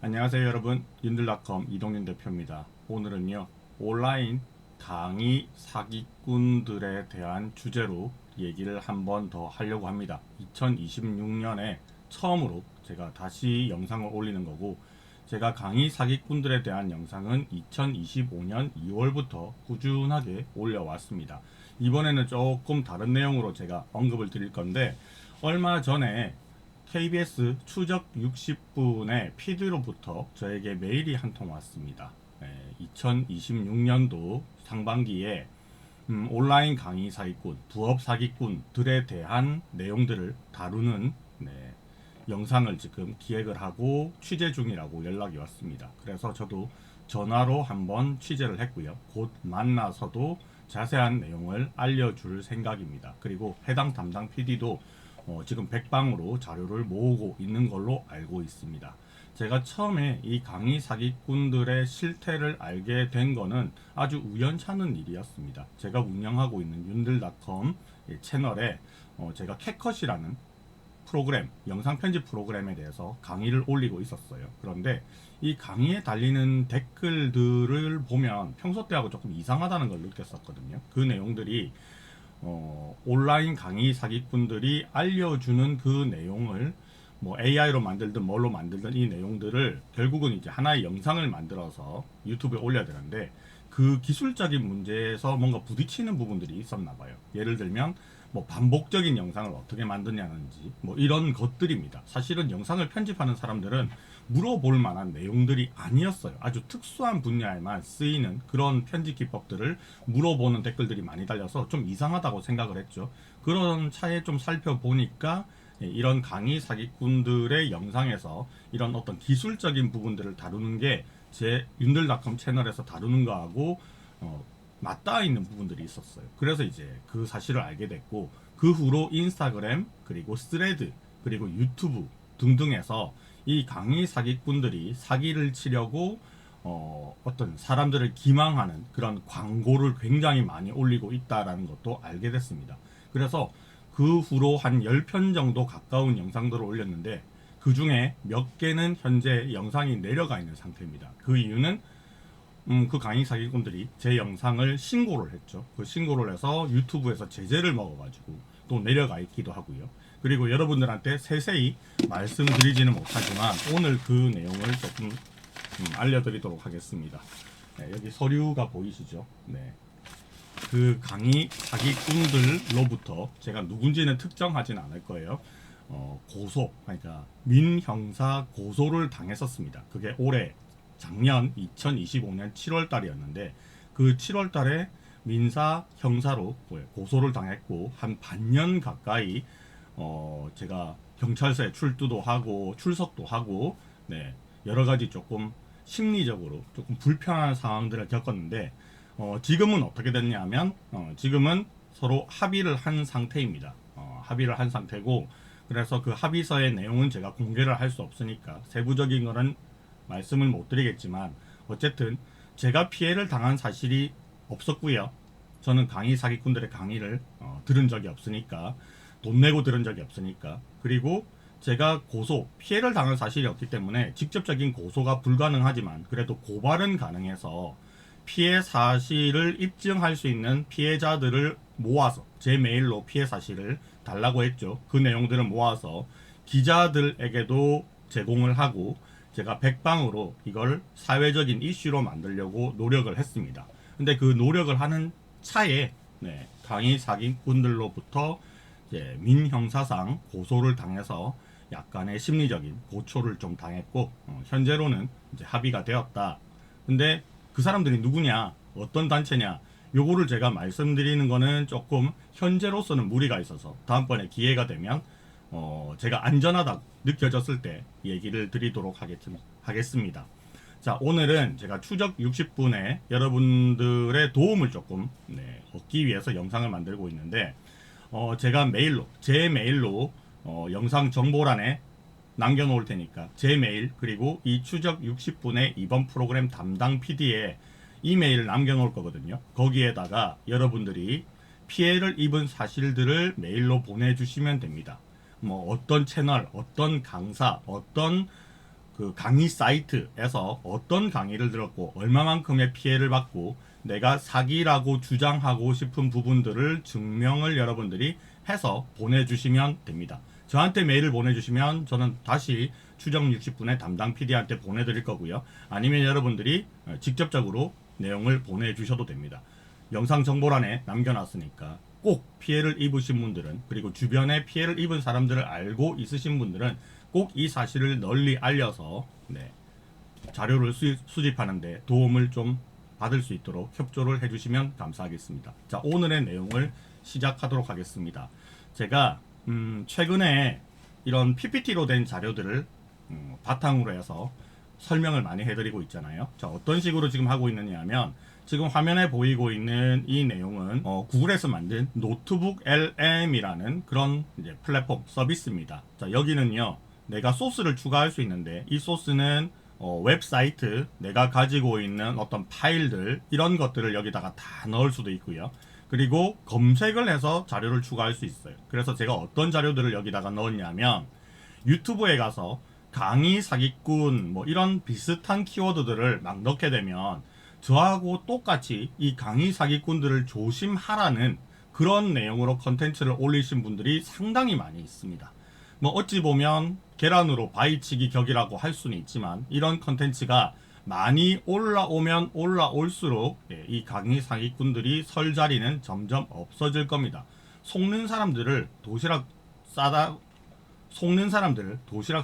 안녕하세요 여러분, 윤들닷컴 이동윤 대표입니다. 오늘은요 온라인 강의 사기꾼들에 대한 주제로 얘기를 한번 더 하려고 합니다. 2026년에 처음으로 제가 다시 영상을 올리는 거고, 제가 강의 사기꾼들에 대한 영상은 2025년 2월부터 꾸준하게 올려왔습니다. 이번에는 조금 다른 내용으로 제가 언급을 드릴 건데, 얼마 전에 KBS 추적 60분의 PD로부터 저에게 메일이 한 통 왔습니다. 2026년도 상반기에 온라인 강의 사기꾼, 부업 사기꾼들에 대한 내용들을 다루는 영상을 지금 기획을 하고 취재 중이라고 연락이 왔습니다. 그래서 저도 전화로 한번 취재를 했고요. 곧 만나서도 자세한 내용을 알려줄 생각입니다. 그리고 해당 담당 PD도 지금 백방으로 자료를 모으고 있는 걸로 알고 있습니다. 제가 처음에 이 강의 사기꾼들의 실태를 알게 된 거는 아주 우연찮은 일이었습니다. 제가 운영하고 있는 윤들닷컴 채널에 제가 캣컷이라는 프로그램, 영상 편집 프로그램에 대해서 강의를 올리고 있었어요. 그런데 이 강의에 달리는 댓글들을 보면 평소 때하고 조금 이상하다는 걸 느꼈었거든요. 그 내용들이 온라인 강의 사기꾼들이 알려주는 그 내용을 뭐 AI로 만들든 뭘로 만들든 이 내용들을 결국은 이제 하나의 영상을 만들어서 유튜브에 올려야 되는데, 그 기술적인 문제에서 뭔가 부딪히는 부분들이 있었나 봐요. 예를 들면 뭐 반복적인 영상을 어떻게 만드냐는지 뭐 이런 것들입니다. 사실은 영상을 편집하는 사람들은 물어볼 만한 내용들이 아니었어요. 아주 특수한 분야에만 쓰이는 그런 편집 기법들을 물어보는 댓글들이 많이 달려서 좀 이상하다고 생각을 했죠. 그런 차에 좀 살펴보니까 이런 강의 사기꾼들의 영상에서 이런 어떤 기술적인 부분들을 다루는 게 제 윤들닷컴 채널에서 다루는 거하고 맞닿아 있는 부분들이 있었어요. 그래서 이제 그 사실을 알게 됐고, 그 후로 인스타그램 그리고 스레드 그리고 유튜브 등등에서 이 강의 사기꾼들이 사기를 치려고 어떤 사람들을 기망하는 그런 광고를 굉장히 많이 올리고 있다라는 것도 알게 됐습니다. 그래서 그 후로 한 10편 정도 가까운 영상들을 올렸는데, 그 중에 몇 개는 현재 영상이 내려가 있는 상태입니다. 그 이유는 그 강의 사기꾼들이 제 영상을 신고를 했죠. 그 신고를 해서 유튜브에서 제재를 먹어가지고 또 내려가 있기도 하고요. 그리고 여러분들한테 세세히 말씀드리지는 못하지만 오늘 그 내용을 조금 알려드리도록 하겠습니다. 네, 여기 서류가 보이시죠? 네. 그 강의 사기꾼들로부터 제가 누군지는 특정하지는 않을 거예요. 고소, 그러니까 민형사 고소를 당했었습니다. 그게 올해 작년 2025년 7월 달이었는데, 그 7월 달에 민사 형사로 고소를 당했고, 한 반년 가까이 제가 경찰서에 출두도 하고 출석도 하고, 네, 여러 가지 조금 심리적으로 조금 불편한 상황들을 겪었는데, 지금은 어떻게 됐냐면 지금은 서로 합의를 한 상태입니다. 합의를 한 상태고, 그래서 그 합의서의 내용은 제가 공개를 할 수 없으니까 세부적인 거는 말씀을 못 드리겠지만, 어쨌든 제가 피해를 당한 사실이 없었고요. 저는 강의 사기꾼들의 강의를 들은 적이 없으니까, 돈 내고 들은 적이 없으니까, 그리고 제가 피해를 당한 사실이 없기 때문에 직접적인 고소가 불가능하지만 그래도 고발은 가능해서 피해 사실을 입증할 수 있는 피해자들을 모아서 제 메일로 피해 사실을 달라고 했죠. 그 내용들을 모아서 기자들에게도 제공을 하고, 제가 백방으로 이걸 사회적인 이슈로 만들려고 노력을 했습니다. 근데 그 노력을 하는 차에 강의 사기꾼들로부터 이제 민형사상 고소를 당해서 약간의 심리적인 고초를 좀 당했고, 현재로는 이제 합의가 되었다. 근데 그 사람들이 누구냐, 어떤 단체냐, 요거를 제가 말씀드리는 거는 조금 현재로서는 무리가 있어서 다음번에 기회가 되면 제가 안전하다고 느껴졌을 때 얘기를 드리도록 하겠습니다. 자, 오늘은 제가 추적 60분에 여러분들의 도움을 조금 얻기 위해서 영상을 만들고 있는데, 제가 제 메일로 영상 정보란에 남겨놓을 테니까 제 메일, 그리고 이 추적 60분의 이번 프로그램 담당 PD의 이메일을 남겨놓을 거거든요. 거기에다가 여러분들이 피해를 입은 사실들을 메일로 보내주시면 됩니다. 뭐 어떤 채널, 어떤 강사, 어떤 그 강의 사이트에서 어떤 강의를 들었고 얼마만큼의 피해를 받고 내가 사기라고 주장하고 싶은 부분들을 증명을 여러분들이 해서 보내주시면 됩니다. 저한테 메일을 보내주시면 저는 다시 추정 60분의 담당 PD한테 보내드릴 거고요. 아니면 여러분들이 직접적으로 내용을 보내주셔도 됩니다. 영상 정보란에 남겨놨으니까 꼭 피해를 입으신 분들은, 그리고 주변에 피해를 입은 사람들을 알고 있으신 분들은 꼭 이 사실을 널리 알려서 자료를 수집하는데 도움을 좀 받을 수 있도록 협조를 해주시면 감사하겠습니다. 자, 오늘의 내용을 시작하도록 하겠습니다. 제가 최근에 이런 PPT로 된 자료들을 바탕으로 해서 설명을 많이 해드리고 있잖아요. 자, 어떤 식으로 지금 하고 있느냐 하면, 지금 화면에 보이고 있는 이 내용은 구글에서 만든 노트북 LM이라는 그런 이제 플랫폼 서비스입니다. 자, 여기는요, 내가 소스를 추가할 수 있는데, 이 소스는 웹사이트, 내가 가지고 있는 어떤 파일들, 이런 것들을 여기다가 다 넣을 수도 있고요. 그리고 검색을 해서 자료를 추가할 수 있어요. 그래서 제가 어떤 자료들을 여기다가 넣었냐면, 유튜브에 가서 강의 사기꾼 뭐 이런 비슷한 키워드들을 막 넣게 되면 저하고 똑같이 이 강의 사기꾼들을 조심하라는 그런 내용으로 컨텐츠를 올리신 분들이 상당히 많이 있습니다. 뭐 어찌 보면 계란으로 바위치기 격이라고 할 수는 있지만, 이런 컨텐츠가 많이 올라오면 올라올수록 이 강의 사기꾼들이 설 자리는 점점 없어질 겁니다. 속는 사람들을 도시락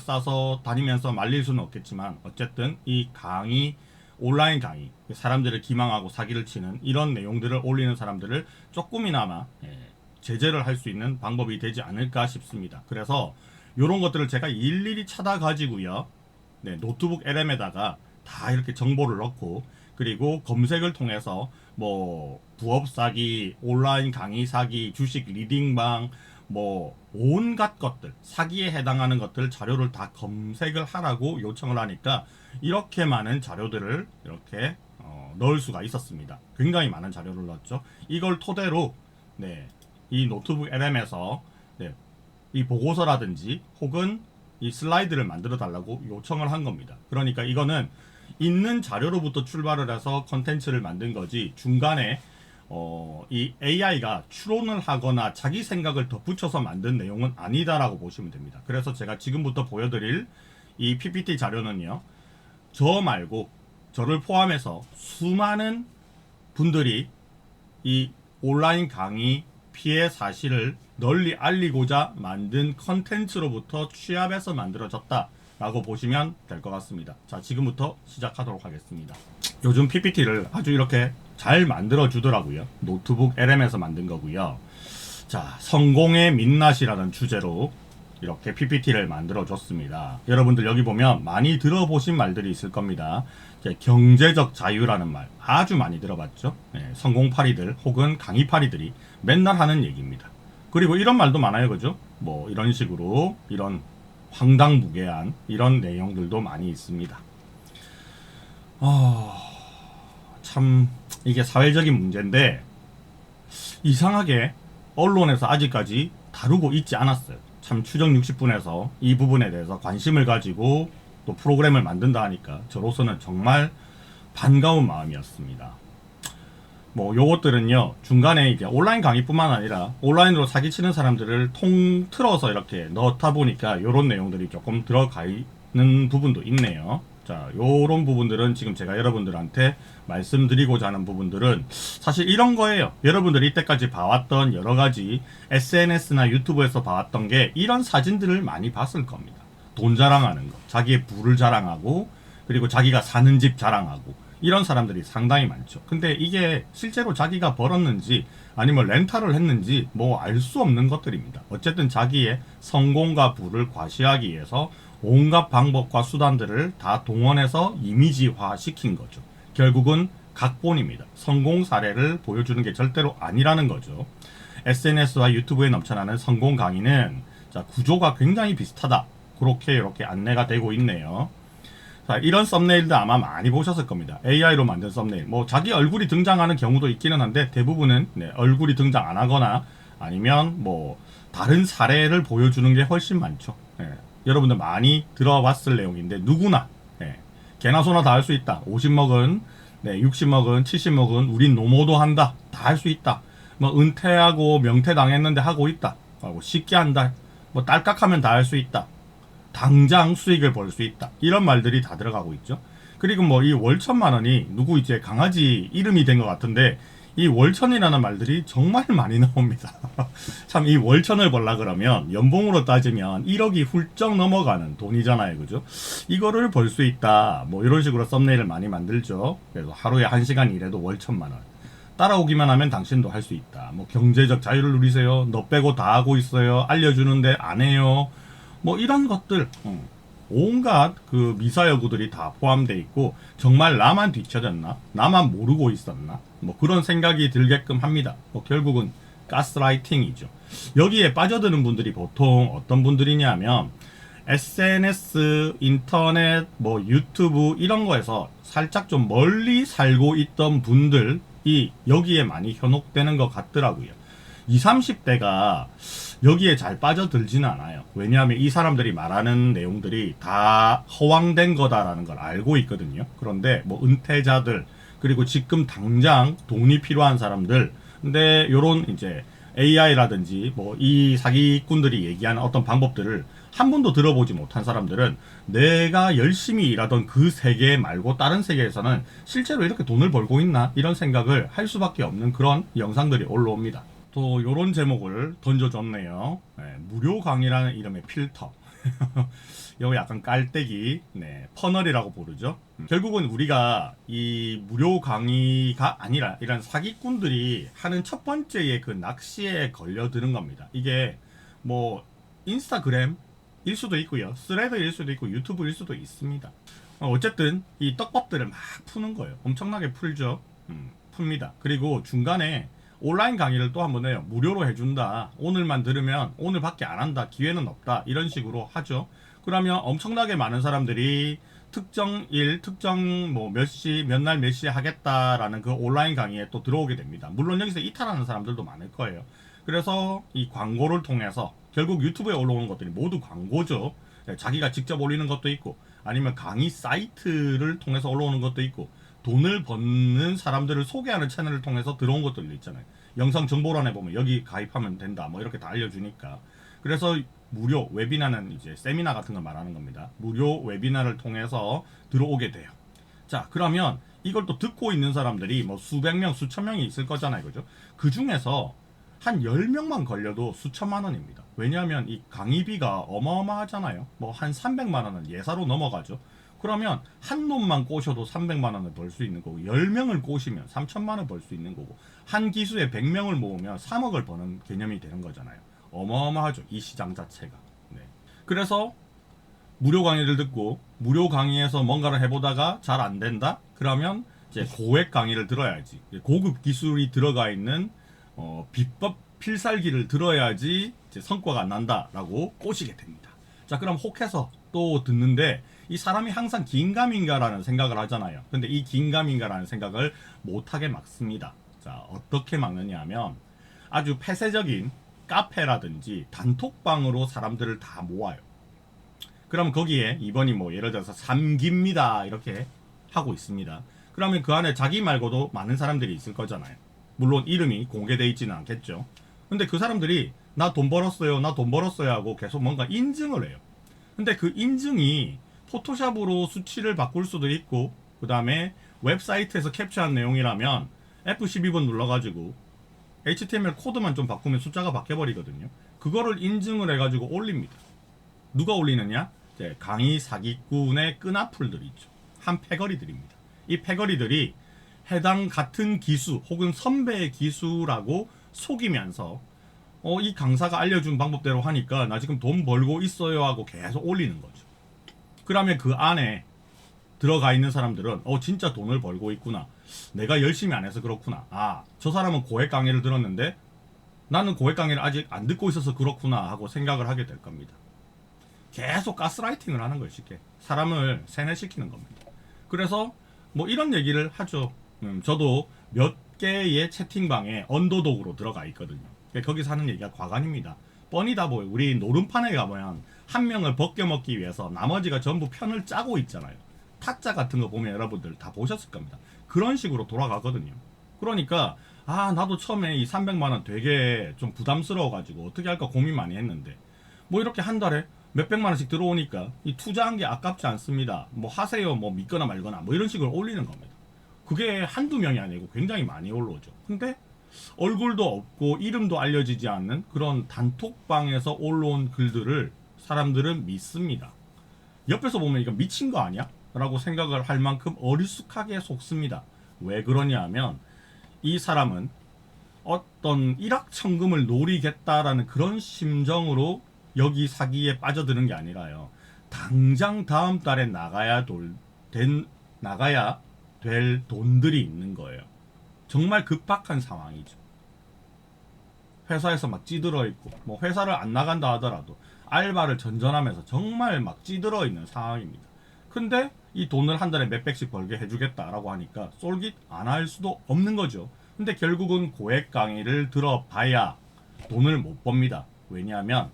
싸서 다니면서 말릴 수는 없겠지만, 어쨌든 이 강의, 온라인 강의, 사람들을 기망하고 사기를 치는 이런 내용들을 올리는 사람들을 조금이나마 제재를 할 수 있는 방법이 되지 않을까 싶습니다. 그래서 이런 것들을 제가 일일이 찾아가지고요, 노트북 LM에다가 다 이렇게 정보를 넣고, 그리고 검색을 통해서 뭐 부업 사기, 온라인 강의 사기, 주식 리딩방, 뭐 온갖 것들, 사기에 해당하는 것들 자료를 다 검색을 하라고 요청을 하니까 이렇게 많은 자료들을 이렇게 넣을 수가 있었습니다. 굉장히 많은 자료를 넣었죠. 이걸 토대로 이 노트북 LM에서 이 보고서라든지 혹은 이 슬라이드를 만들어 달라고 요청을 한 겁니다. 그러니까 이거는 있는 자료로부터 출발을 해서 컨텐츠를 만든 거지, 중간에 이 AI가 추론을 하거나 자기 생각을 덧붙여서 만든 내용은 아니다라고 보시면 됩니다. 그래서 제가 지금부터 보여드릴 이 PPT 자료는요, 저 말고 저를 포함해서 수많은 분들이 이 온라인 강의 피해 사실을 널리 알리고자 만든 컨텐츠로부터 취합해서 만들어졌다 라고 보시면 될 것 같습니다. 자, 지금부터 시작하도록 하겠습니다. 요즘 PPT를 아주 이렇게 잘 만들어 주더라고요. 노트북 LM에서 만든 거고요. 자, 성공의 민낯이라는 주제로 이렇게 PPT를 만들어 줬습니다. 여러분들 여기 보면 많이 들어보신 말들이 있을 겁니다. 경제적 자유라는 말 아주 많이 들어봤죠. 성공파리들 혹은 강의파리들이 맨날 하는 얘기입니다. 그리고 이런 말도 많아요, 그죠? 뭐 이런 식으로 이런 황당무계한 이런 내용들도 많이 있습니다. 참 이게 사회적인 문제인데 이상하게 언론에서 아직까지 다루고 있지 않았어요. 참 추정 60분에서 이 부분에 대해서 관심을 가지고 또 프로그램을 만든다 하니까 저로서는 정말 반가운 마음이었습니다. 뭐 요것들은요, 중간에 이제 온라인 강의뿐만 아니라 온라인으로 사기치는 사람들을 통틀어서 이렇게 넣다 보니까 요런 내용들이 조금 들어가 있는 부분도 있네요. 자, 요런 부분들은 지금 제가 여러분들한테 말씀드리고자 하는 부분들은 사실 이런 거예요. 여러분들이 이때까지 봐왔던 여러가지 SNS나 유튜브에서 봐왔던 게 이런 사진들을 많이 봤을 겁니다. 돈 자랑하는 거, 자기의 부를 자랑하고, 그리고 자기가 사는 집 자랑하고, 이런 사람들이 상당히 많죠. 근데 이게 실제로 자기가 벌었는지 아니면 렌탈을 했는지 뭐 알 수 없는 것들입니다. 어쨌든 자기의 성공과 부를 과시하기 위해서 온갖 방법과 수단들을 다 동원해서 이미지화 시킨 거죠. 결국은 각본입니다. 성공 사례를 보여주는 게 절대로 아니라는 거죠. SNS와 유튜브에 넘쳐나는 성공 강의는 구조가 굉장히 비슷하다. 그렇게 이렇게 안내가 되고 있네요. 자, 이런 썸네일도 아마 많이 보셨을 겁니다. AI로 만든 썸네일. 뭐 자기 얼굴이 등장하는 경우도 있기는 한데 대부분은 얼굴이 등장 안 하거나 아니면 뭐 다른 사례를 보여주는 게 훨씬 많죠. 여러분들 많이 들어봤을 내용인데 누구나 개나 소나 다 할 수 있다. 50먹은 60먹은 70먹은 우린 노모도 한다. 다 할 수 있다. 뭐 은퇴하고 명퇴 당했는데 하고 있다. 하고 쉽게 한다. 뭐 딸깍하면 다 할 수 있다. 당장 수익을 벌 수 있다. 이런 말들이 다 들어가고 있죠. 그리고 뭐 이 월천만 원이 누구 이제 강아지 이름이 된 것 같은데 이 월천이라는 말들이 정말 많이 나옵니다. 참 이 월천을 벌라 그러면 연봉으로 따지면 1억이 훌쩍 넘어가는 돈이잖아요. 그죠? 이거를 벌 수 있다. 뭐 이런 식으로 썸네일을 많이 만들죠. 그래서 하루에 1시간 일해도 월천만 원. 따라오기만 하면 당신도 할 수 있다. 뭐 경제적 자유를 누리세요. 너 빼고 다 하고 있어요. 알려주는데 안 해요. 뭐 이런 것들 온갖 그 미사여구들이 다 포함되어 있고 정말 나만 뒤처졌나? 나만 모르고 있었나? 뭐 그런 생각이 들게끔 합니다. 뭐 결국은 가스라이팅이죠. 여기에 빠져드는 분들이 보통 어떤 분들이냐면 SNS, 인터넷, 뭐 유튜브 이런 거에서 살짝 좀 멀리 살고 있던 분들이 여기에 많이 현혹되는 것 같더라고요. 20, 30대가 여기에 잘 빠져들지는 않아요. 왜냐하면 이 사람들이 말하는 내용들이 다 허황된 거다라는 걸 알고 있거든요. 그런데 뭐 은퇴자들 그리고 지금 당장 돈이 필요한 사람들 근데 요런 이제 AI라든지 뭐 이 사기꾼들이 얘기하는 어떤 방법들을 한 번도 들어보지 못한 사람들은 내가 열심히 일하던 그 세계 말고 다른 세계에서는 실제로 이렇게 돈을 벌고 있나 이런 생각을 할 수밖에 없는 그런 영상들이 올라옵니다. 또 요런 제목을 던져줬네요. 무료 강의라는 이름의 필터. 이거 약간 깔때기, 퍼널이라고 부르죠. 결국은 우리가 이 무료 강의가 아니라 이런 사기꾼들이 하는 첫 번째의 그 낚시에 걸려드는 겁니다. 이게 뭐 인스타그램일 수도 있고요, 스레드일 수도 있고 유튜브일 수도 있습니다. 어쨌든 이 떡밥들을 막 푸는 거예요. 엄청나게 풀죠. 풉니다. 그리고 중간에 온라인 강의를 또 한 번 해요. 무료로 해준다. 오늘만 들으면 오늘밖에 안 한다. 기회는 없다. 이런 식으로 하죠. 그러면 엄청나게 많은 사람들이 특정 일, 특정 뭐 몇 시, 몇 날 몇 시에 하겠다라는 그 온라인 강의에 또 들어오게 됩니다. 물론 여기서 이탈하는 사람들도 많을 거예요. 그래서 이 광고를 통해서 결국 유튜브에 올라오는 것들이 모두 광고죠. 자기가 직접 올리는 것도 있고 아니면 강의 사이트를 통해서 올라오는 것도 있고 돈을 버는 사람들을 소개하는 채널을 통해서 들어온 것들도 있잖아요. 영상 정보란에 보면 여기 가입하면 된다 뭐 이렇게 다 알려주니까. 그래서 무료 웨비나는 이제 세미나 같은 걸 말하는 겁니다. 무료 웨비나를 통해서 들어오게 돼요. 자, 그러면 이걸 또 듣고 있는 사람들이 뭐 수백 명, 수천 명이 있을 거잖아요. 그죠? 그 중에서 한 10명만 걸려도 수천만 원입니다. 왜냐하면 이 강의비가 어마어마하잖아요. 뭐 한 300만 원은 예사로 넘어가죠. 그러면 한 놈만 꼬셔도 300만 원을 벌 수 있는 거고 10명을 꼬시면 3천만 원 벌 수 있는 거고 한 기수에 100명을 모으면 3억을 버는 개념이 되는 거잖아요. 어마어마하죠. 이 시장 자체가. 그래서 무료 강의를 듣고 무료 강의에서 뭔가를 해보다가 잘 안 된다? 그러면 이제 고액 강의를 들어야지. 고급 기술이 들어가 있는 비법 필살기를 들어야지 이제 성과가 난다라고 꼬시게 됩니다. 자, 그럼 혹해서 또 듣는데 이 사람이 항상 긴가민가라는 생각을 하잖아요. 근데 이 긴가민가라는 생각을 못하게 막습니다. 자, 어떻게 막느냐 하면 아주 폐쇄적인 카페라든지 단톡방으로 사람들을 다 모아요. 그럼 거기에 이번이 뭐 예를 들어서 3기입니다 이렇게 하고 있습니다. 그러면 그 안에 자기 말고도 많은 사람들이 있을 거잖아요. 물론 이름이 공개되어 있지는 않겠죠. 근데 그 사람들이 나 돈 벌었어요, 나 돈 벌었어요 하고 계속 뭔가 인증을 해요. 근데 그 인증이 포토샵으로 수치를 바꿀 수도 있고 그 다음에 웹사이트에서 캡처한 내용이라면 F12번 눌러가지고 HTML 코드만 좀 바꾸면 숫자가 바뀌어버리거든요. 그거를 인증을 해가지고 올립니다. 누가 올리느냐? 이제 강의 사기꾼의 끈앞풀들이 있죠. 한 패거리들입니다. 이 패거리들이 해당 같은 기수 혹은 선배의 기수라고 속이면서 이 강사가 알려준 방법대로 하니까 나 지금 돈 벌고 있어요 하고 계속 올리는 거죠. 그러면 그 안에 들어가 있는 사람들은 진짜 돈을 벌고 있구나. 내가 열심히 안 해서 그렇구나. 아, 저 사람은 고액 강의를 들었는데 나는 고액 강의를 아직 안 듣고 있어서 그렇구나 하고 생각을 하게 될 겁니다. 계속 가스라이팅을 하는 거예요. 쉽게 사람을 세뇌시키는 겁니다. 그래서 뭐 이런 얘기를 하죠. 저도 몇 개의 채팅방에 언더독으로 들어가 있거든요. 거기서 하는 얘기가 과관입니다. 뻔히 다 보여요. 우리 노름판에 가보면 한 명을 벗겨먹기 위해서 나머지가 전부 편을 짜고 있잖아요. 타짜 같은 거 보면 여러분들 다 보셨을 겁니다. 그런 식으로 돌아가거든요. 그러니까 나도 처음에 이 300만 원 되게 좀 부담스러워 가지고 어떻게 할까 고민 많이 했는데 뭐 이렇게 한 달에 몇백만 원씩 들어오니까 이 투자한 게 아깝지 않습니다. 뭐 하세요, 뭐 믿거나 말거나 뭐 이런 식으로 올리는 겁니다. 그게 한두 명이 아니고 굉장히 많이 올라오죠. 근데 얼굴도 없고 이름도 알려지지 않는 그런 단톡방에서 올라온 글들을 사람들은 믿습니다. 옆에서 보면 이거 미친 거 아니야? 라고 생각을 할 만큼 어리숙하게 속습니다. 왜 그러냐 하면 이 사람은 어떤 일확천금을 노리겠다라는 그런 심정으로 여기 사기에 빠져드는 게 아니라요. 당장 다음 달에 나가야 될 돈들이 있는 거예요. 정말 급박한 상황이죠. 회사에서 막 찌들어 있고, 뭐 회사를 안 나간다 하더라도 알바를 전전하면서 정말 막 찌들어 있는 상황입니다. 근데 이 돈을 한 달에 몇백씩 벌게 해주겠다라고 하니까 쏠깃 안 할 수도 없는 거죠. 근데 결국은 고액 강의를 들어봐야 돈을 못 법니다. 왜냐하면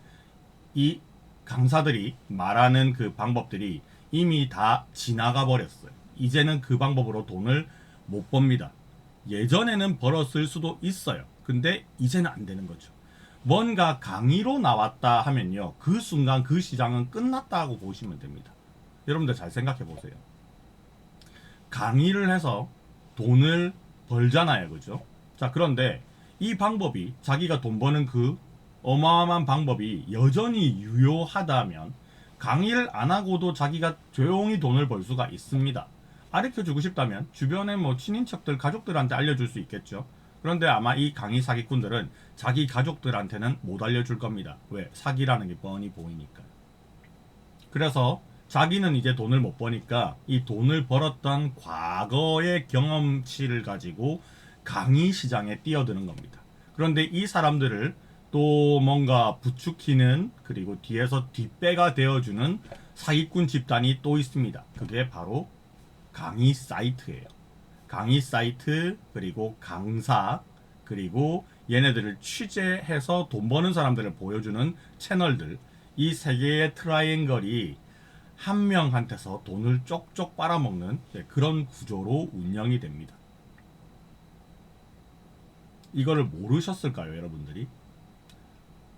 이 강사들이 말하는 그 방법들이 이미 다 지나가 버렸어요. 이제는 그 방법으로 돈을 못 법니다. 예전에는 벌었을 수도 있어요. 근데 이제는 안 되는 거죠. 뭔가 강의로 나왔다 하면요. 그 순간 그 시장은 끝났다고 보시면 됩니다. 여러분들 잘 생각해 보세요. 강의를 해서 돈을 벌잖아요. 그죠? 자, 그런데 이 방법이 자기가 돈 버는 그 어마어마한 방법이 여전히 유효하다면 강의를 안 하고도 자기가 조용히 돈을 벌 수가 있습니다. 가르쳐주고 싶다면 주변에 뭐 친인척들, 가족들한테 알려줄 수 있겠죠. 그런데 아마 이 강의 사기꾼들은 자기 가족들한테는 못 알려줄 겁니다. 왜? 사기라는 게 뻔히 보이니까. 그래서 자기는 이제 돈을 못 버니까 이 돈을 벌었던 과거의 경험치를 가지고 강의 시장에 뛰어드는 겁니다. 그런데 이 사람들을 또 뭔가 부추기는, 그리고 뒤에서 뒷배가 되어주는 사기꾼 집단이 또 있습니다. 그게 바로 강의 사이트예요. 강의 사이트, 그리고 강사, 그리고 얘네들을 취재해서 돈 버는 사람들을 보여주는 채널들, 이 세 개의 트라이앵글이 한 명한테서 돈을 쪽쪽 빨아먹는 그런 구조로 운영이 됩니다. 이거를 모르셨을까요, 여러분들이?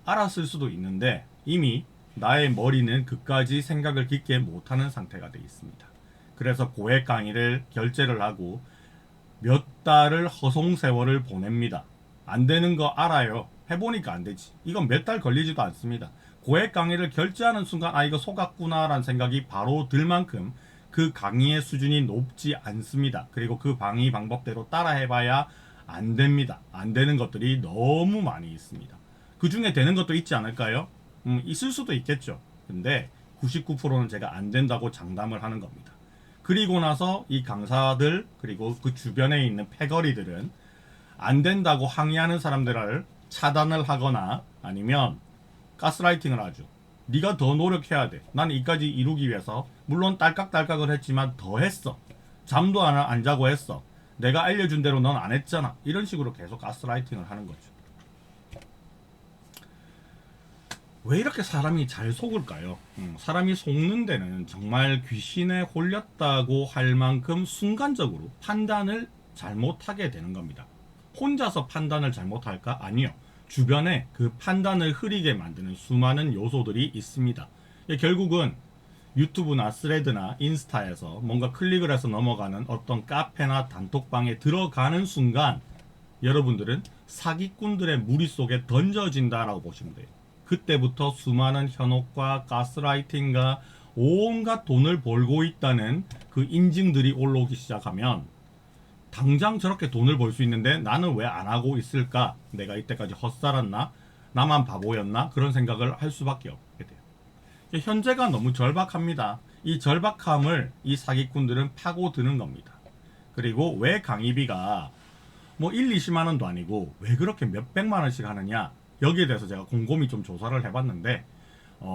알았을 수도 있는데 이미 나의 머리는 그까지 생각을 깊게 못하는 상태가 되어 있습니다. 그래서 고액 강의를 결제를 하고 몇 달을 허송세월을 보냅니다. 안 되는 거 알아요. 해보니까 안 되지. 이건 몇 달 걸리지도 않습니다. 고액 강의를 결제하는 순간 이거 속았구나 라는 생각이 바로 들 만큼 그 강의의 수준이 높지 않습니다. 그리고 그 강의 방법대로 따라 해봐야 안 됩니다. 안 되는 것들이 너무 많이 있습니다. 그 중에 되는 것도 있지 않을까요? 있을 수도 있겠죠. 근데 99%는 제가 안 된다고 장담을 하는 겁니다. 그리고 나서 이 강사들, 그리고 그 주변에 있는 패거리들은 안 된다고 항의하는 사람들을 차단을 하거나 아니면 가스라이팅을 하죠. 네가 더 노력해야 돼. 난 이까지 이루기 위해서 물론 딸깍딸깍을 했지만 더 했어. 잠도 안 자고 했어. 내가 알려준 대로 넌 안 했잖아. 이런 식으로 계속 가스라이팅을 하는 거죠. 왜 이렇게 사람이 잘 속을까요? 사람이 속는 데는 정말 귀신에 홀렸다고 할 만큼 순간적으로 판단을 잘못하게 되는 겁니다. 혼자서 판단을 잘못할까? 아니요. 주변에 그 판단을 흐리게 만드는 수많은 요소들이 있습니다. 결국은 유튜브나 스레드나 인스타에서 뭔가 클릭을 해서 넘어가는 어떤 카페나 단톡방에 들어가는 순간 여러분들은 사기꾼들의 무리 속에 던져진다라고 보시면 돼요. 그때부터 수많은 현혹과 가스라이팅과 온갖 돈을 벌고 있다는 그 인증들이 올라오기 시작하면 당장 저렇게 돈을 벌 수 있는데 나는 왜 안 하고 있을까? 내가 이때까지 헛살았나? 나만 바보였나? 그런 생각을 할 수밖에 없게 돼요. 현재가 너무 절박합니다. 이 절박함을 이 사기꾼들은 파고드는 겁니다. 그리고 왜 강의비가 뭐 1, 20만 원도 아니고 왜 그렇게 몇백만 원씩 하느냐? 여기에 대해서 제가 곰곰이 좀 조사를 해봤는데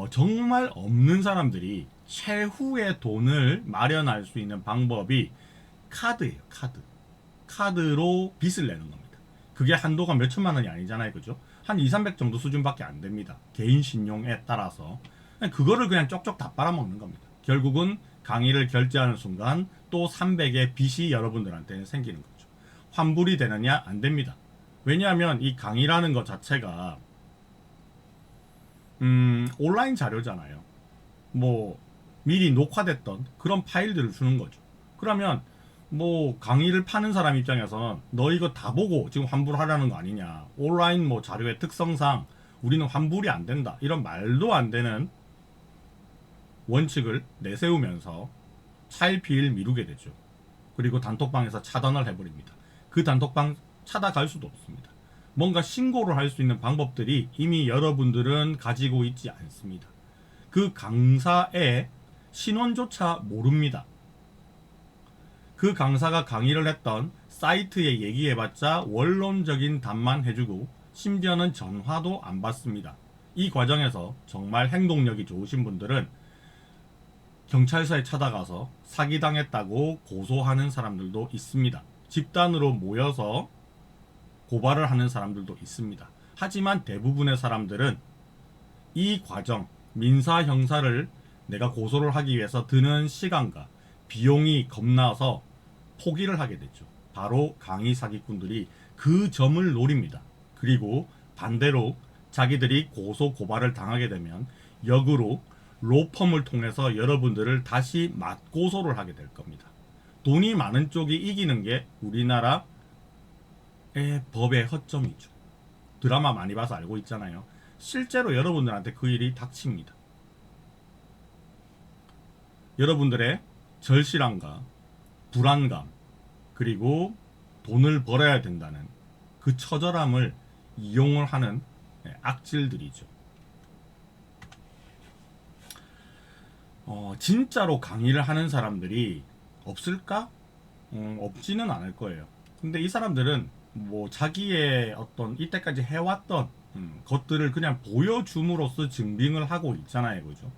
정말 없는 사람들이 최후의 돈을 마련할 수 있는 방법이 카드예요. 카드로 빚을 내는 겁니다. 그게 한도가 몇 천만 원이 아니잖아요. 그죠? 한 2, 300 정도 수준밖에 안 됩니다. 개인 신용에 따라서. 그거를 그냥 쪽쪽 다 빨아먹는 겁니다. 결국은 강의를 결제하는 순간 또 300의 빚이 여러분들한테는 생기는 거죠. 환불이 되느냐? 안 됩니다. 왜냐하면 이 강의라는 것 자체가 온라인 자료잖아요. 뭐 미리 녹화됐던 그런 파일들을 주는 거죠. 그러면 뭐 강의를 파는 사람 입장에서는 너 이거 다 보고 지금 환불하라는 거 아니냐. 온라인 뭐 자료의 특성상 우리는 환불이 안 된다. 이런 말도 안 되는 원칙을 내세우면서 차일피일 미루게 되죠. 그리고 단톡방에서 차단을 해버립니다. 그 단톡방 찾아갈 수도 없습니다. 뭔가 신고를 할 수 있는 방법들이 이미 여러분들은 가지고 있지 않습니다. 그 강사의 신원조차 모릅니다. 그 강사가 강의를 했던 사이트에 얘기해봤자 원론적인 답만 해주고 심지어는 전화도 안 받습니다. 이 과정에서 정말 행동력이 좋으신 분들은 경찰서에 찾아가서 사기당했다고 고소하는 사람들도 있습니다. 집단으로 모여서 고발을 하는 사람들도 있습니다. 하지만 대부분의 사람들은 이 과정, 민사 형사를 내가 고소를 하기 위해서 드는 시간과 비용이 겁나서 포기를 하게 됐죠. 바로 강의 사기꾼들이 그 점을 노립니다. 그리고 반대로 자기들이 고소 고발을 당하게 되면 역으로 로펌을 통해서 여러분들을 다시 맞고소를 하게 될 겁니다. 돈이 많은 쪽이 이기는 게 우리나라의 법의 허점이죠. 드라마 많이 봐서 알고 있잖아요. 실제로 여러분들한테 그 일이 닥칩니다. 여러분들의 절실함과 불안감, 그리고 돈을 벌어야 된다는 그 처절함을 이용을 하는 악질들이죠. 진짜로 강의를 하는 사람들이 없을까? 없지는 않을 거예요. 근데 이 사람들은 뭐 자기의 어떤 이때까지 해왔던 것들을 그냥 보여줌으로써 증빙을 하고 있잖아요. 그죠?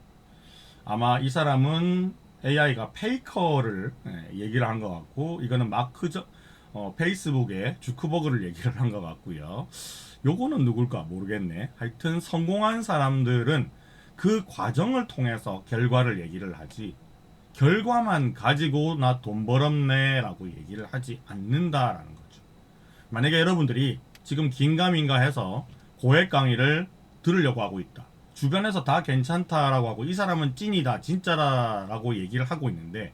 아마 이 사람은 AI가 페이커를 얘기를 한 것 같고, 이거는 페이스북의 주크버그를 얘기를 한 것 같고요. 요거는 누굴까 모르겠네. 하여튼 성공한 사람들은 그 과정을 통해서 결과를 얘기를 하지, 결과만 가지고 나 돈 벌었네 라고 얘기를 하지 않는다라는 거죠. 만약에 여러분들이 지금 긴가민가 해서 고액 강의를 들으려고 하고 있다, 주변에서 다 괜찮다라고 하고 이 사람은 찐이다 진짜라고 얘기를 하고 있는데,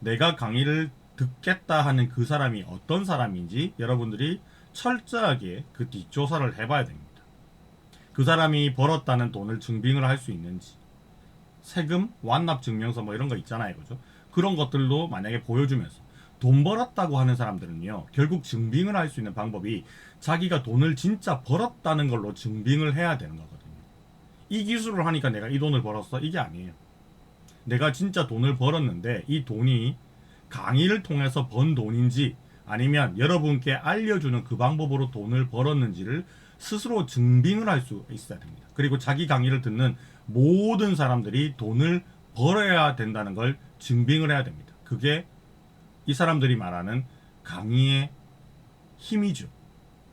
내가 강의를 듣겠다 하는 그 사람이 어떤 사람인지 여러분들이 철저하게 그 뒷조사를 해봐야 됩니다. 그 사람이 벌었다는 돈을 증빙을 할 수 있는지, 세금, 완납 증명서 뭐 이런 거 있잖아요. 그죠? 그런 것들도 만약에 보여주면서, 돈 벌었다고 하는 사람들은요, 결국 증빙을 할 수 있는 방법이 자기가 돈을 진짜 벌었다는 걸로 증빙을 해야 되는 거거든요. 이 기술을 하니까 내가 이 돈을 벌었어? 이게 아니에요. 내가 진짜 돈을 벌었는데 이 돈이 강의를 통해서 번 돈인지 아니면 여러분께 알려주는 그 방법으로 돈을 벌었는지를 스스로 증빙을 할 수 있어야 됩니다. 그리고 자기 강의를 듣는 모든 사람들이 돈을 벌어야 된다는 걸 증빙을 해야 됩니다. 그게 이 사람들이 말하는 강의의 힘이죠.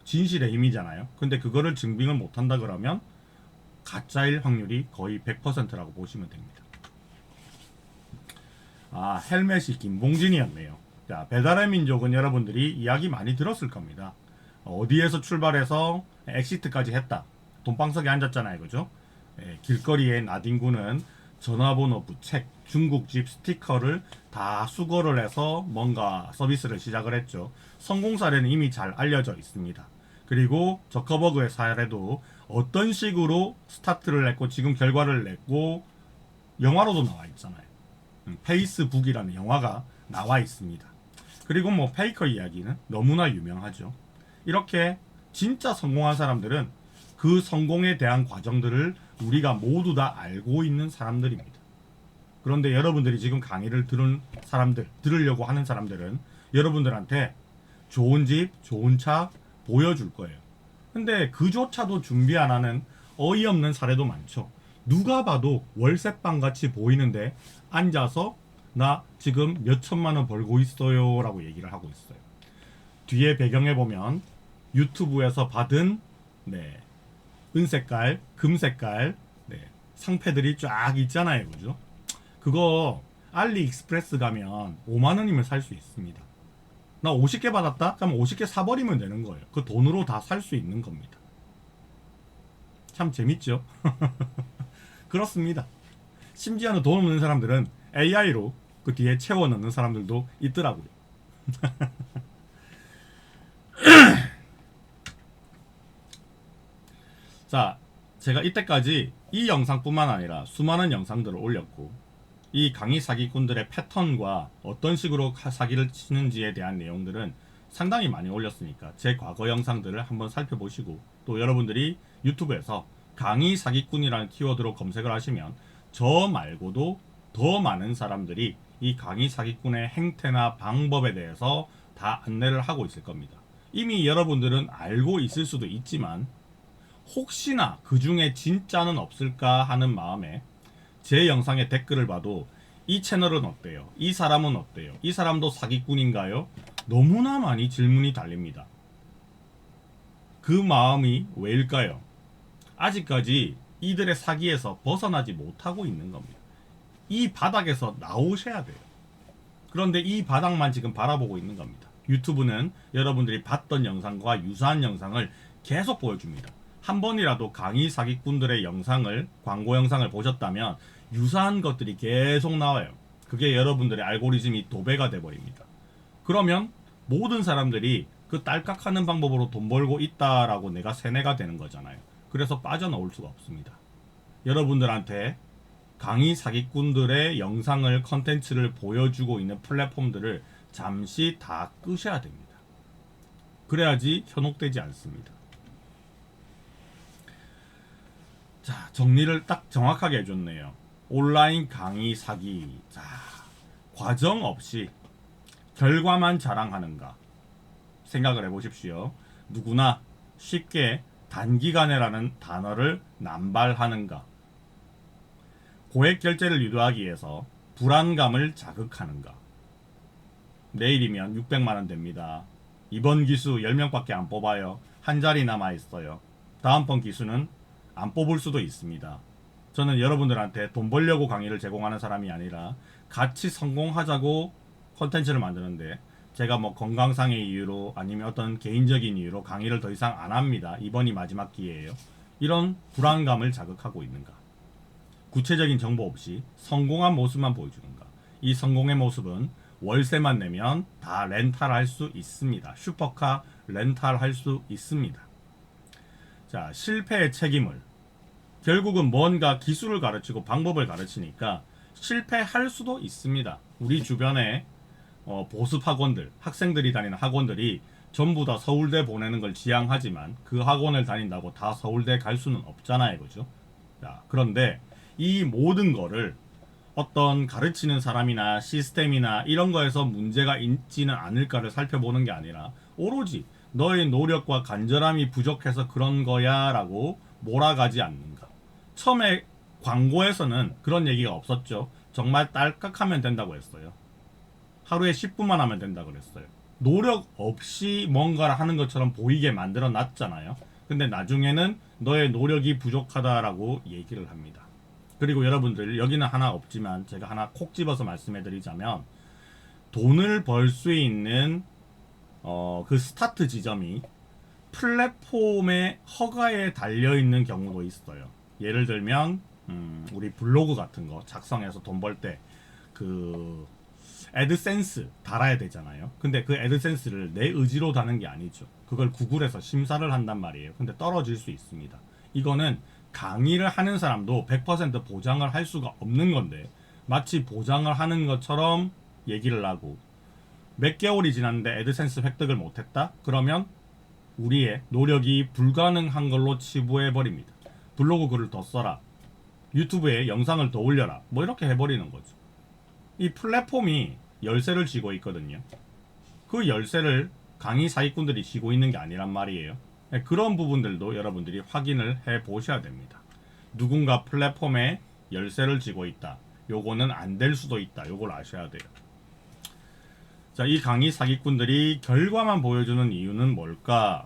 진실의 힘이잖아요. 근데 그거를 증빙을 못한다 그러면 가짜일 확률이 거의 100%라고 보시면 됩니다. 헬멧이 김봉진이었네요. 자, 배달의 민족은 여러분들이 이야기 많이 들었을 겁니다. 어디에서 출발해서 엑시트까지 했다. 돈방석에 앉았잖아요. 그죠? 길거리에 나딘구는 전화번호, 부책, 중국집 스티커를 다 수거를 해서 뭔가 서비스를 시작을 했죠. 성공 사례는 이미 잘 알려져 있습니다. 그리고 저커버그의 사례도 어떤 식으로 스타트를 했고 지금 결과를 냈고 영화로도 나와 있잖아요. 페이스북이라는 영화가 나와 있습니다. 그리고 뭐 페이커 이야기는 너무나 유명하죠. 이렇게 진짜 성공한 사람들은 그 성공에 대한 과정들을 우리가 모두 다 알고 있는 사람들입니다. 그런데 여러분들이 지금 강의를 들은 사람들, 들으려고 하는 사람들은 여러분들한테 좋은 집, 좋은 차 보여줄 거예요. 근데 그조차도 준비 안 하는 어이없는 사례도 많죠. 누가 봐도 월세방 같이 보이는데 앉아서 나 지금 몇 천만 원 벌고 있어요 라고 얘기를 하고 있어요. 뒤에 배경에 보면 유튜브에서 받은 은색깔, 금색깔 상패들이 쫙 있잖아요, 그죠? 그거 알리익스프레스 가면 5만 원이면 살 수 있습니다. 나 50개 받았다? 그럼 50개 사버리면 되는 거예요. 그 돈으로 다 살 수 있는 겁니다. 참 재밌죠? 그렇습니다. 심지어는 돈 없는 사람들은 AI로 그 뒤에 채워 넣는 사람들도 있더라고요. 자, 제가 이때까지 이 영상뿐만 아니라 수많은 영상들을 올렸고, 이 강의 사기꾼들의 패턴과 어떤 식으로 사기를 치는지에 대한 내용들은 상당히 많이 올렸으니까 제 과거 영상들을 한번 살펴보시고, 또 여러분들이 유튜브에서 강의 사기꾼이라는 키워드로 검색을 하시면 저 말고도 더 많은 사람들이 이 강의 사기꾼의 행태나 방법에 대해서 다 안내를 하고 있을 겁니다. 이미 여러분들은 알고 있을 수도 있지만 혹시나 그 중에 진짜는 없을까 하는 마음에 제 영상의 댓글을 봐도 이 채널은 어때요? 이 사람은 어때요? 이 사람도 사기꾼인가요? 너무나 많이 질문이 달립니다. 그 마음이 왜일까요? 아직까지 이들의 사기에서 벗어나지 못하고 있는 겁니다. 이 바닥에서 나오셔야 돼요. 그런데 이 바닥만 지금 바라보고 있는 겁니다. 유튜브는 여러분들이 봤던 영상과 유사한 영상을 계속 보여줍니다. 한 번이라도 강의 사기꾼들의 영상을, 광고 영상을 보셨다면 유사한 것들이 계속 나와요. 그게 여러분들의 알고리즘이 도배가 돼버립니다. 그러면 모든 사람들이 그 딸깍하는 방법으로 돈 벌고 있다라고 내가 세뇌가 되는 거잖아요. 그래서 빠져나올 수가 없습니다. 여러분들한테 강의 사기꾼들의 영상을, 컨텐츠를 보여주고 있는 플랫폼들을 잠시 다 끄셔야 됩니다. 그래야지 현혹되지 않습니다. 자, 정리를 딱 정확하게 해줬네요. 온라인 강의 사기. 자, 과정 없이 결과만 자랑하는가 생각을 해보십시오. 누구나 쉽게 단기간에라는 단어를 남발하는가, 고액 결제를 유도하기 위해서 불안감을 자극하는가. 내일이면 600만원 됩니다. 이번 기수 10명밖에 안 뽑아요. 한 자리 남아있어요. 다음번 기수는 안 뽑을 수도 있습니다. 저는 여러분들한테 돈 벌려고 강의를 제공하는 사람이 아니라 같이 성공하자고 컨텐츠를 만드는데, 제가 뭐 건강상의 이유로 아니면 어떤 개인적인 이유로 강의를 더 이상 안 합니다. 이번이 마지막 기회예요. 이런 불안감을 자극하고 있는가? 구체적인 정보 없이 성공한 모습만 보여주는가? 이 성공의 모습은 월세만 내면 다 렌탈할 수 있습니다. 슈퍼카 렌탈할 수 있습니다. 자, 실패의 책임을, 결국은 뭔가 기술을 가르치고 방법을 가르치니까 실패할 수도 있습니다. 우리 주변에 보습 학원들, 학생들이 다니는 학원들이 전부 다 서울대 보내는 걸 지향하지만 그 학원을 다닌다고 다 서울대 갈 수는 없잖아요, 그죠? 자, 그런데 이 모든 거를 어떤 가르치는 사람이나 시스템이나 이런 거에서 문제가 있지는 않을까를 살펴보는 게 아니라 오로지 너의 노력과 간절함이 부족해서 그런 거야 라고 몰아가지 않는가. 처음에 광고에서는 그런 얘기가 없었죠. 정말 딸깍하면 된다고 했어요. 하루에 10분만 하면 된다고 그랬어요. 노력 없이 뭔가를 하는 것처럼 보이게 만들어 놨잖아요. 근데 나중에는 너의 노력이 부족하다라고 얘기를 합니다. 그리고 여러분들, 여기는 하나 없지만 제가 하나 콕 집어서 말씀해 드리자면, 돈을 벌 수 있는 그 스타트 지점이 플랫폼의 허가에 달려있는 경우도 있어요. 예를 들면 우리 블로그 같은 거 작성해서 돈 벌 때 그 애드센스 달아야 되잖아요. 근데 그 애드센스를 내 의지로 다는 게 아니죠. 그걸 구글에서 심사를 한단 말이에요. 근데 떨어질 수 있습니다. 이거는 강의를 하는 사람도 100% 보장을 할 수가 없는 건데, 마치 보장을 하는 것처럼 얘기를 하고, 몇 개월이 지났는데 애드센스 획득을 못했다? 그러면 우리의 노력이 불가능한 걸로 치부해 버립니다. 블로그 글을 더 써라, 유튜브에 영상을 더 올려라, 뭐 이렇게 해버리는 거죠. 이 플랫폼이 열쇠를 쥐고 있거든요. 그 열쇠를 강의 사기꾼들이 쥐고 있는 게 아니란 말이에요. 그런 부분들도 여러분들이 확인을 해 보셔야 됩니다. 누군가 플랫폼에 열쇠를 쥐고 있다, 요거는 안 될 수도 있다, 요걸 아셔야 돼요. 자, 이 강의 사기꾼들이 결과만 보여주는 이유는 뭘까?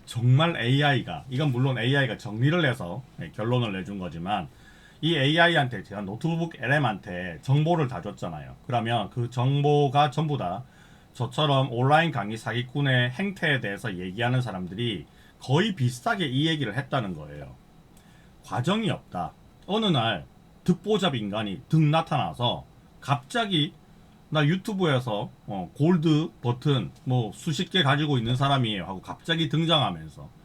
정말 AI가, 이건 물론 AI가 정리를 해서 결론을 내준 거지만, 이 AI한테 제가 노트북 LM한테 정보를 다 줬잖아요. 그러면 그 정보가 전부 다 저처럼 온라인 강의 사기꾼의 행태에 대해서 얘기하는 사람들이 거의 비슷하게 이 얘기를 했다는 거예요. 과정이 없다. 어느 날 듣보잡 인간이 득 나타나서 갑자기 나 유튜브에서 골드 버튼 뭐 수십 개 가지고 있는 사람이에요 하고 갑자기 등장하면서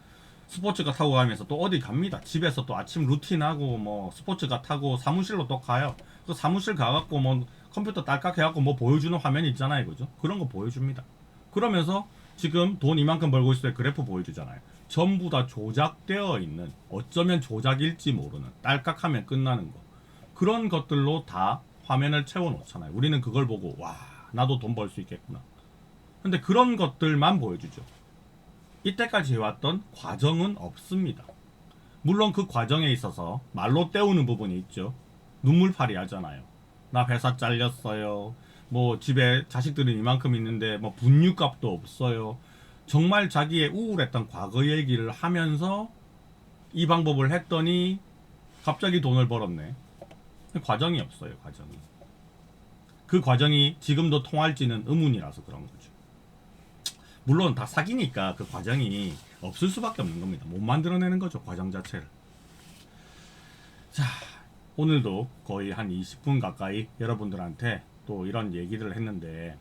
스포츠카 타고 가면서 또 어디 갑니다. 집에서 또 아침 루틴하고 뭐 스포츠카 타고 사무실로 또 가요. 그 사무실 가갖고 뭐 컴퓨터 딸깍 해갖고 뭐 보여주는 화면 있잖아요, 그죠? 그런 거 보여줍니다. 그러면서 지금 돈 이만큼 벌고 있을 때 그래프 보여주잖아요. 전부 다 조작되어 있는, 어쩌면 조작일지 모르는, 딸깍하면 끝나는 거, 그런 것들로 다 화면을 채워놓잖아요. 우리는 그걸 보고 와, 나도 돈 벌 수 있겠구나. 근데 그런 것들만 보여주죠. 이때까지 해왔던 과정은 없습니다. 물론 그 과정에 있어서 말로 때우는 부분이 있죠. 눈물파리 하잖아요. 나 회사 잘렸어요. 뭐 집에 자식들은 이만큼 있는데 뭐 분유값도 없어요. 정말 자기의 우울했던 과거 얘기를 하면서 이 방법을 했더니 갑자기 돈을 벌었네. 과정이 없어요, 과정이. 그 과정이 지금도 통할지는 의문이라서 그런 거죠. 물론 다 사기니까 그 과정이 없을 수밖에 없는 겁니다. 못 만들어내는 거죠, 과정 자체를. 자, 오늘도 거의 한 20분 가까이 여러분들한테 또 이런 얘기를 했는데,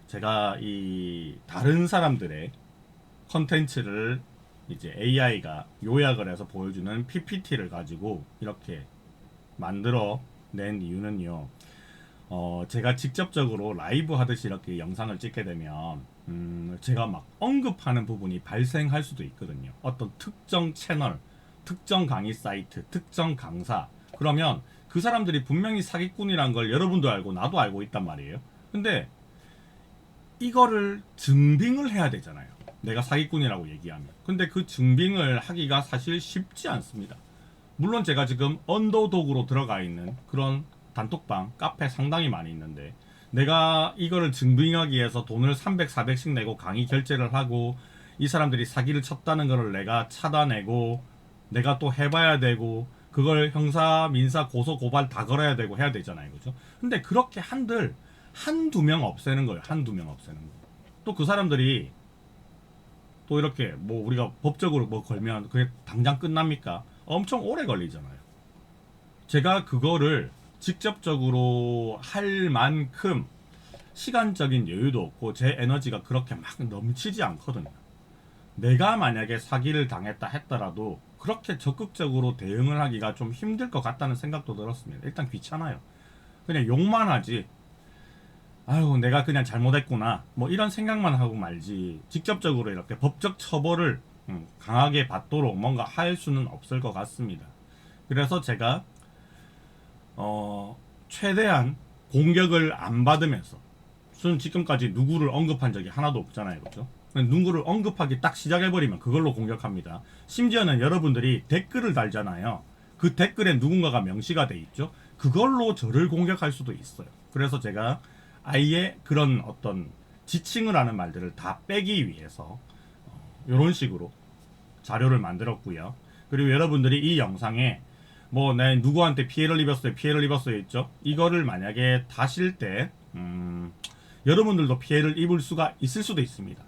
제가 이 다른 사람들의 컨텐츠를 이제 AI가 요약을 해서 보여주는 PPT를 가지고 이렇게 만들어 낸 이유는요. 제가 직접적으로 라이브 하듯이 이렇게 영상을 찍게 되면 제가 막 언급하는 부분이 발생할 수도 있거든요. 어떤 특정 채널, 특정 강의 사이트, 특정 강사. 그러면 그 사람들이 분명히 사기꾼이란 걸 여러분도 알고 나도 알고 있단 말이에요. 근데 이거를 증빙을 해야 되잖아요. 내가 사기꾼이라고 얘기하면. 근데 그 증빙을 하기가 사실 쉽지 않습니다. 물론 제가 지금 언더독으로 들어가 있는 그런 단톡방, 카페 상당히 많이 있는데, 내가 이거를 증빙하기 위해서 돈을 300, 400씩 내고 강의 결제를 하고 이 사람들이 사기를 쳤다는 거를 내가 찾아내고 내가 또 해봐야 되고 그걸 형사, 민사, 고소, 고발 다 걸어야 되고 해야 되잖아요, 그죠? 근데 그렇게 한두 명 없애는 거예요. 한두 명 없애는 거. 또 그 사람들이 또 이렇게 뭐 우리가 법적으로 뭐 걸면 그게 당장 끝납니까? 엄청 오래 걸리잖아요. 제가 그거를 직접적으로 할 만큼 시간적인 여유도 없고 제 에너지가 그렇게 막 넘치지 않거든요. 내가 만약에 사기를 당했다 했더라도 그렇게 적극적으로 대응을 하기가 좀 힘들 것 같다는 생각도 들었습니다. 일단 귀찮아요. 그냥 욕만 하지. 아유, 내가 그냥 잘못했구나. 뭐 이런 생각만 하고 말지. 직접적으로 이렇게 법적 처벌을 강하게 받도록 뭔가 할 수는 없을 것 같습니다. 그래서 제가 최대한 공격을 안 받으면서, 저는 지금까지 누구를 언급한 적이 하나도 없잖아요, 그렇죠? 누구를 언급하기 딱 시작해버리면 그걸로 공격합니다. 심지어는 여러분들이 댓글을 달잖아요. 그 댓글에 누군가가 명시가 돼 있죠. 그걸로 저를 공격할 수도 있어요. 그래서 제가 아예 그런 어떤 지칭을 하는 말들을 다 빼기 위해서 이런 식으로 자료를 만들었고요. 그리고 여러분들이 이 영상에 뭐 내 누구한테 피해를 입었어요 있죠. 이거를 만약에 다실 때 여러분들도 피해를 입을 수가 있을 수도 있습니다.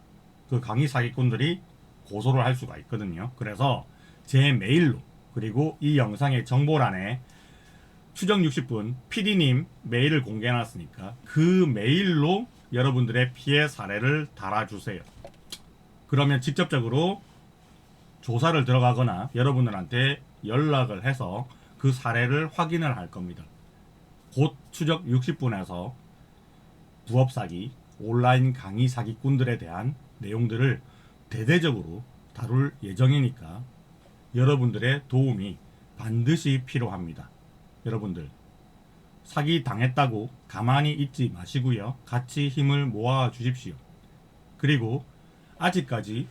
그 강의 사기꾼들이 고소를 할 수가 있거든요. 그래서 제 메일로, 그리고 이 영상의 정보란에 추정 60분 PD님 메일을 공개해놨으니까 그 메일로 여러분들의 피해 사례를 달아주세요. 그러면 직접적으로 조사를 들어가거나 여러분들한테 연락을 해서 그 사례를 확인을 할 겁니다. 곧 추적 60분에서 부업 사기, 온라인 강의 사기꾼들에 대한 내용들을 대대적으로 다룰 예정이니까 여러분들의 도움이 반드시 필요합니다. 여러분들 사기 당했다고 가만히 있지 마시고요. 같이 힘을 모아 주십시오. 그리고 아직까지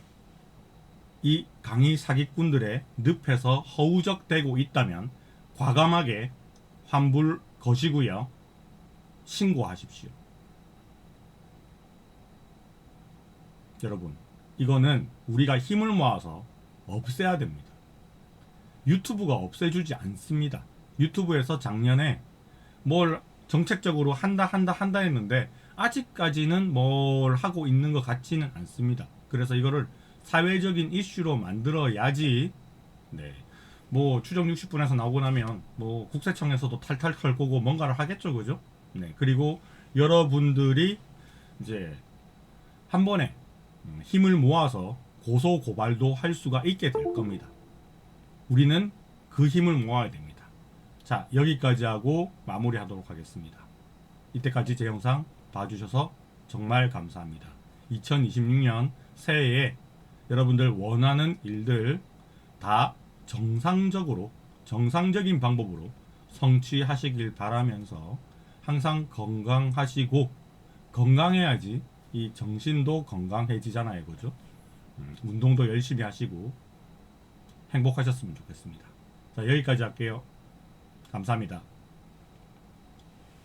이 강의 사기꾼들의 늪에서 허우적대고 있다면 과감하게 환불 거시고요. 신고하십시오. 여러분, 이거는 우리가 힘을 모아서 없애야 됩니다. 유튜브가 없애주지 않습니다. 유튜브에서 작년에 뭘 정책적으로 한다 했는데 아직까지는 뭘 하고 있는 것 같지는 않습니다. 그래서 이거를 사회적인 이슈로 만들어야지. 네. 뭐 추정 60분에서 나오고 나면 뭐 국세청에서도 탈탈 털 거고 뭔가를 하겠죠, 그죠? 네. 그리고 여러분들이 이제 한 번에 힘을 모아서 고소 고발도 할 수가 있게 될 겁니다. 우리는 그 힘을 모아야 됩니다. 자, 여기까지 하고 마무리하도록 하겠습니다. 이때까지 제 영상 봐주셔서 정말 감사합니다. 2026년 새해에 여러분들 원하는 일들 다 정상적으로, 정상적인 방법으로 성취하시길 바라면서 항상 건강하시고, 건강해야지 이 정신도 건강해지잖아요, 그죠? 운동도 열심히 하시고 행복하셨으면 좋겠습니다. 자, 여기까지 할게요. 감사합니다.